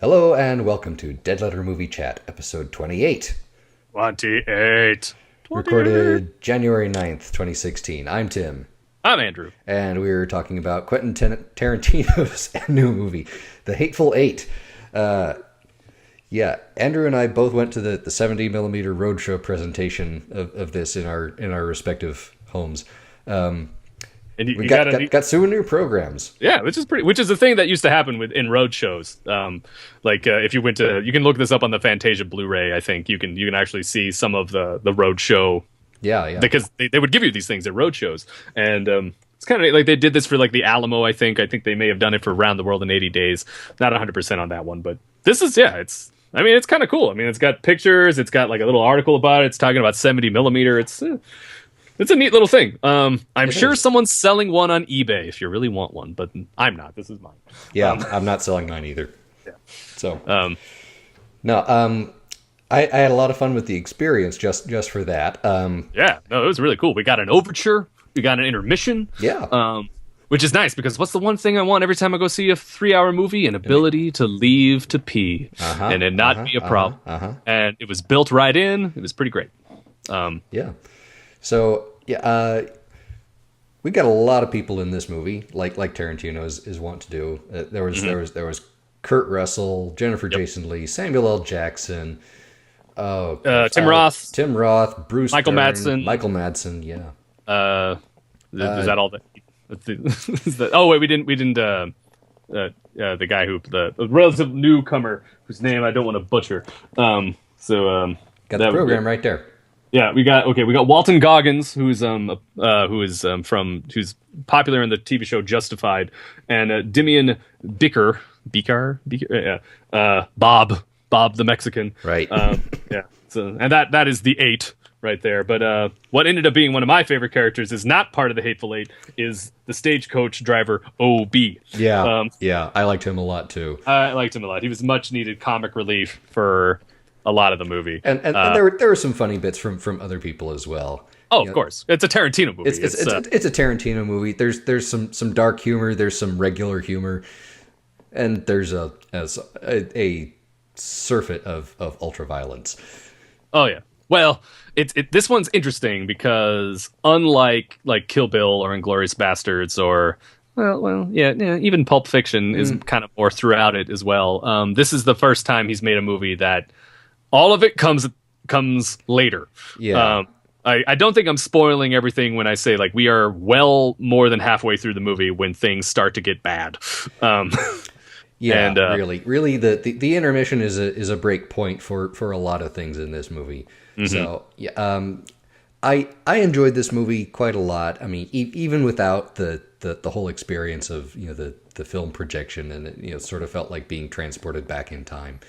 Hello and welcome to Dead Letter Movie Chat, episode 28, 28. 28. recorded January 9th, 2016. I'm Tim, I'm Andrew. and we're talking about Quentin Tarantino's new movie, The Hateful Eight. Andrew and I both went to the 70mm roadshow presentation of this in our respective homes. And We got souvenir programs. yeah, which is the thing that used to happen in road shows. If you went to, you can look this up on the Fantasia Blu-ray. I think you can actually see some of the road show. Yeah. Because they would give you these things at road shows, and it's kind of like they did this for like the Alamo. I think they may have done it for Around the World in 80 Days. Not 100% on that one, but this is it's kind of cool. I mean, it's got pictures. It's got like a little article about it. It's talking about 70mm. It's a neat little thing. I'm sure someone's selling one on eBay if you really want one, but I'm not. This is mine. Yeah, I'm not selling mine either. Yeah. So, I had a lot of fun with the experience just for that. Yeah, no, it was really cool. We got an overture. We got an intermission. Yeah. Which is nice because what's the one thing I want every time I go see a 3-hour movie? An ability to leave to pee and it not be a problem. And it was built right in. It was pretty great. Yeah. So, we got a lot of people in this movie, like Tarantino is wont to do. There was Kurt Russell, Jennifer Jason Leigh, Samuel L. Jackson, Tim Roth, Bruce Michael Dern, Madsen. Michael Madsen, yeah. Is that all? Oh wait, we didn't. The guy the relative newcomer whose name I don't want to butcher. Got the program right there. Yeah, we got Walton Goggins, who's popular in the TV show Justified, and Dimian Bicker, Bob the Mexican, right? Yeah, so and that is the 8 right there. But what ended up being one of my favorite characters is not part of the Hateful Eight, is the stagecoach driver OB. Yeah, I liked him a lot too. I liked him a lot. He was much needed comic relief for a lot of the movie, and there were some funny bits from other people as well. Oh, of course, it's a Tarantino movie. It's a Tarantino movie. There's some dark humor. There's some regular humor, and there's a surfeit of ultra violence. Oh yeah. Well, this one's interesting because unlike like Kill Bill or Inglourious Bastards or even Pulp Fiction is kind of more throughout it as well. This is the first time he's made a movie that all of it comes later. Yeah. I don't think I'm spoiling everything when I say like we are well more than halfway through the movie when things start to get bad. Yeah, and, really, the intermission is a break point for a lot of things in this movie. Mm-hmm. So I enjoyed this movie quite a lot. I mean, even without the whole experience of the film projection, and it sort of felt like being transported back in time.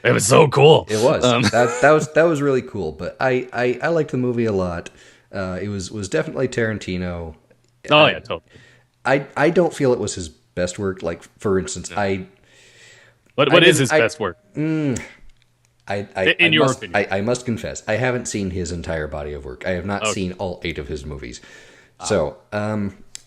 It was so cool. It was. That was really cool. But I liked the movie a lot. It was definitely Tarantino. Oh yeah, totally. I don't feel it was his best work. Like for instance, What is his best work? In your opinion, I must confess, I haven't seen his entire body of work. I have not seen all 8 of his movies. So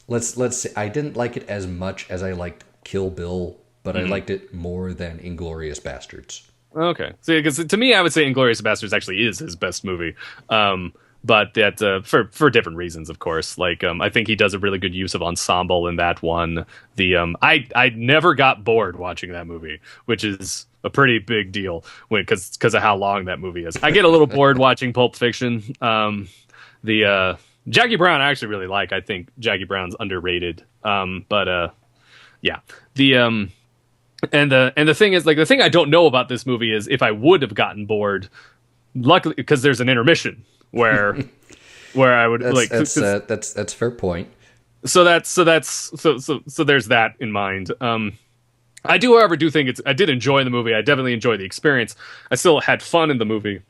let's say I didn't like it as much as I liked Kill Bill, but I liked it more than Inglourious Bastards. Okay, so because to me, I would say Inglourious Basterds actually is his best movie, but that for different reasons, of course. Like I think he does a really good use of ensemble in that one. I never got bored watching that movie, which is a pretty big deal because of how long that movie is. I get a little bored watching Pulp Fiction. Jackie Brown I actually really like. I think Jackie Brown's underrated. And the thing is, like, the thing I don't know about this movie is if I would have gotten bored, luckily, because there's an intermission where I would that's a fair point. So there's that in mind. I do, however, think I did enjoy the movie. I definitely enjoyed the experience. I still had fun in the movie.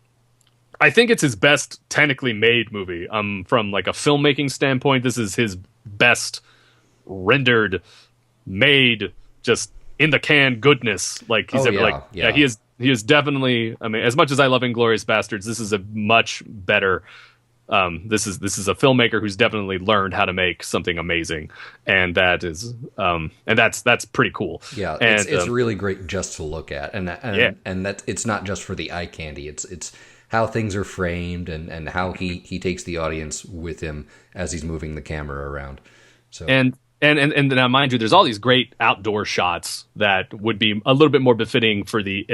I think it's his best technically made movie. From like a filmmaking standpoint, this is his best rendered, made, just in the can goodness. Like he's he is definitely. I mean, as much as I love Inglourious Bastards, this is a much better This is a filmmaker who's definitely learned how to make something amazing, and that's pretty cool. Yeah, and it's really great just to look at, and that it's not just for the eye candy. It's how things are framed and how he takes the audience with him as he's moving the camera around. So and now, mind you, there's all these great outdoor shots that would be a little bit more befitting for the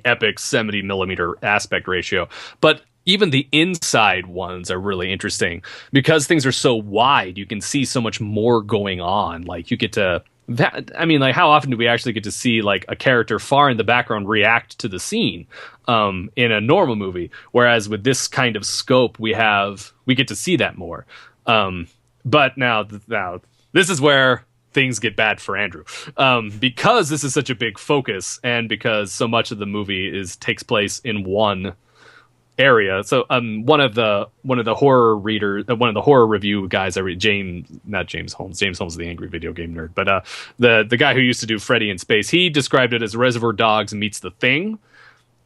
epic 70 millimeter aspect ratio. But even the inside ones are really interesting because things are so wide. You can see so much more going on. Like you get to how often do we actually get to see like a character far in the background react to the scene in a normal movie? Whereas with this kind of scope, we get to see that more. But now this is where things get bad for Andrew, because this is such a big focus, and because so much of the movie takes place in one area. So one of the horror review guys I read, James Holmes is the angry video game nerd, but the guy who used to do Freddy in Space, he described it as Reservoir Dogs meets The Thing.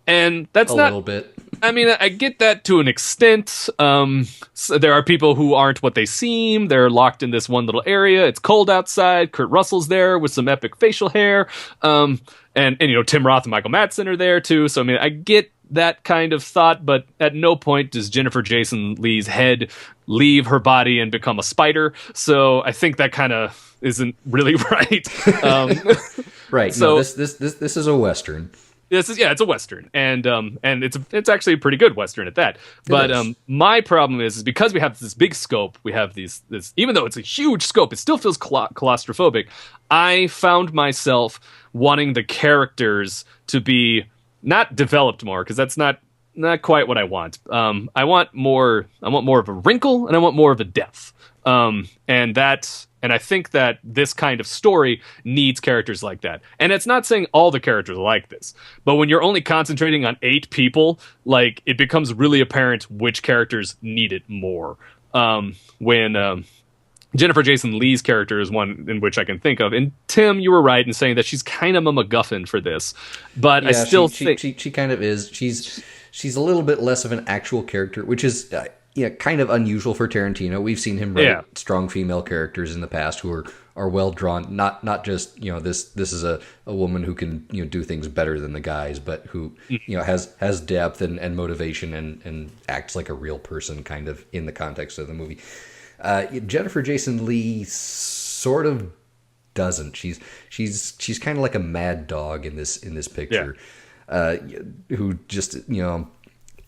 And that's a little bit. I mean, I get that to an extent. So there are people who aren't what they seem. They're locked in this one little area. It's cold outside. Kurt Russell's there with some epic facial hair. And Tim Roth and Michael Madsen are there too. So I mean, I get that kind of thought, but at no point does Jennifer Jason Leigh's head leave her body and become a spider. So I think that kind of isn't really right. Right. So no, this is a Western. It's a Western, and it's actually a pretty good Western at that. But my problem is because we have this big scope, we have this even though it's a huge scope, it still feels claustrophobic. I found myself wanting the characters to be not developed more, because that's not quite what I want. I want more of a wrinkle, and I want more of a depth. And I think that this kind of story needs characters like that. And it's not saying all the characters are like this, but when you're only concentrating on 8 people, like, it becomes really apparent which characters need it more. When Jennifer Jason Leigh's character is one in which I can think of. And Tim, you were right in saying that she's kind of a MacGuffin for this, but yeah, I still think she kind of is. She's a little bit less of an actual character, which is kind of unusual for Tarantino. We've seen him write strong female characters in the past who are well drawn. Not just this is a woman who can do things better than the guys, but who has depth and motivation and acts like a real person, kind of in the context of the movie. Jennifer Jason Leigh sort of doesn't. She's kind of like a mad dog in this picture, who just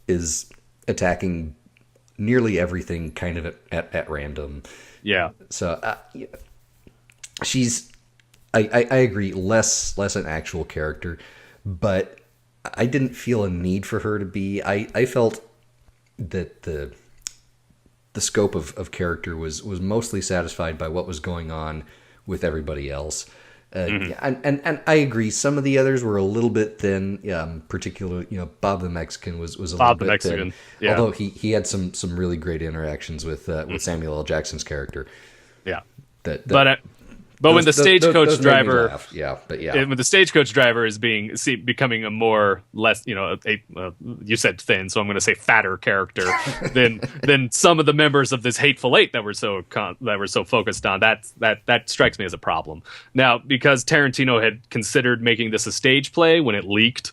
is attacking nearly everything kind of at random. Yeah. So she's I agree, less an actual character, but I didn't feel a need for her to be. I felt that the scope of character was mostly satisfied by what was going on with everybody else. And I agree, some of the others were a little bit thin, particularly, Bob the Mexican was a little bit thin. Yeah. Although he had some really great interactions with Samuel L. Jackson's character. Yeah. But when the stagecoach driver, when the stagecoach driver is becoming a more less, you said thin, so I'm going to say fatter character than some of the members of this Hateful Eight that were so focused on, that strikes me as a problem. Now, because Tarantino had considered making this a stage play when it leaked,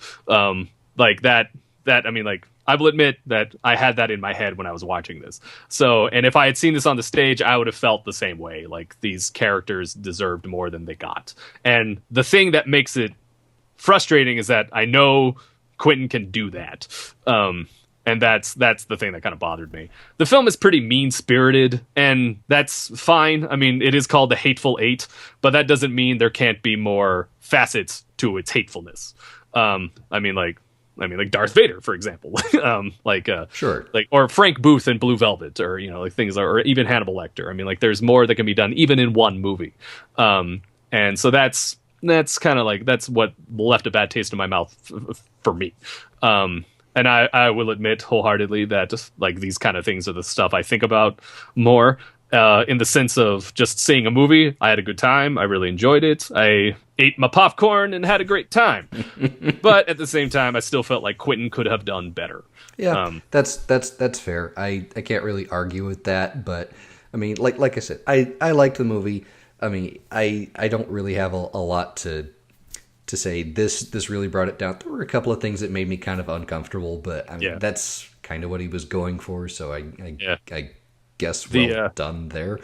I will admit that I had that in my head when I was watching this. So, and if I had seen this on the stage, I would have felt the same way. Like, these characters deserved more than they got. And the thing that makes it frustrating is that I know Quentin can do that. And that's the thing that kind of bothered me. The film is pretty mean-spirited, and that's fine. I mean, it is called The Hateful Eight, but that doesn't mean there can't be more facets to its hatefulness. Like Darth Vader, for example, sure, or Frank Booth in Blue Velvet, or things, or even Hannibal Lecter. I mean, like, there's more that can be done even in one movie, and so that's kind of that's what left a bad taste in my mouth for me. And I will admit wholeheartedly that these kind of things are the stuff I think about more. in the sense of just seeing a movie. I had a good time. I really enjoyed it. I ate my popcorn and had a great time. But at the same time, I still felt like Quentin could have done better. Yeah, that's fair. I can't really argue with that. But I mean, like I said, I liked the movie. I mean, I don't really have a lot to say. This really brought it down. There were a couple of things that made me kind of uncomfortable, but I mean, that's kind of what he was going for. So I guess done there.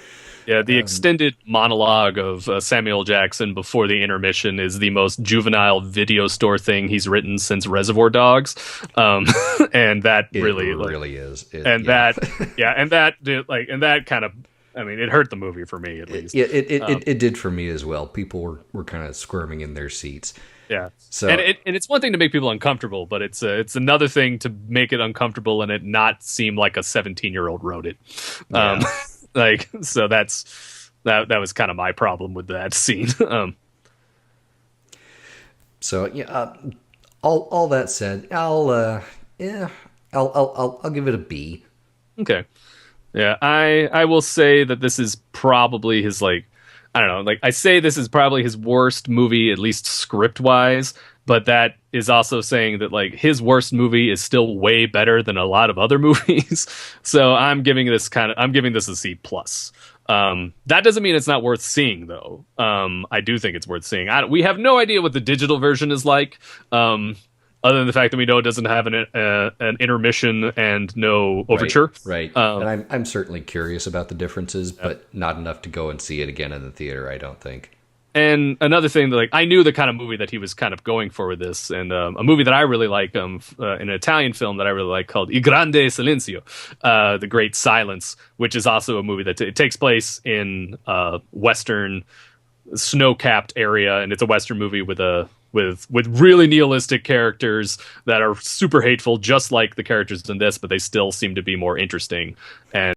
Yeah, the extended monologue of Samuel Jackson before the intermission is the most juvenile video store thing he's written since Reservoir Dogs, and that really is. That kind of, I mean, it hurt the movie for me at least. It did for me as well. People were kind of squirming in their seats. Yeah. So and it's one thing to make people uncomfortable, but it's another thing to make it uncomfortable and it not seem like a 17-year-old wrote it. Yeah. So that was kind of my problem with that scene. So yeah, all that said, I'll give it a B. Okay. Yeah, I will say that this is probably his, like, I don't know, like, I say this is probably his worst movie, at least script wise, but that is also saying that, like, his worst movie is still way better than a lot of other movies. So I'm giving this a C plus. That doesn't mean it's not worth seeing, though. I do think it's worth seeing. We have no idea what the digital version is like. Other than the fact that we know it doesn't have an intermission and no overture. Right. And I'm certainly curious about the differences, but not enough to go and see it again in the theater, I don't think. And another thing that, like, I knew the kind of movie that he was kind of going for with this, and a movie that I really like, an Italian film that I really like called Il Grande Silenzio, The Great Silence, which is also a movie that it takes place in Western snow-capped area, and it's a Western movie with really nihilistic characters that are super hateful, just like the characters in this, but they still seem to be more interesting. And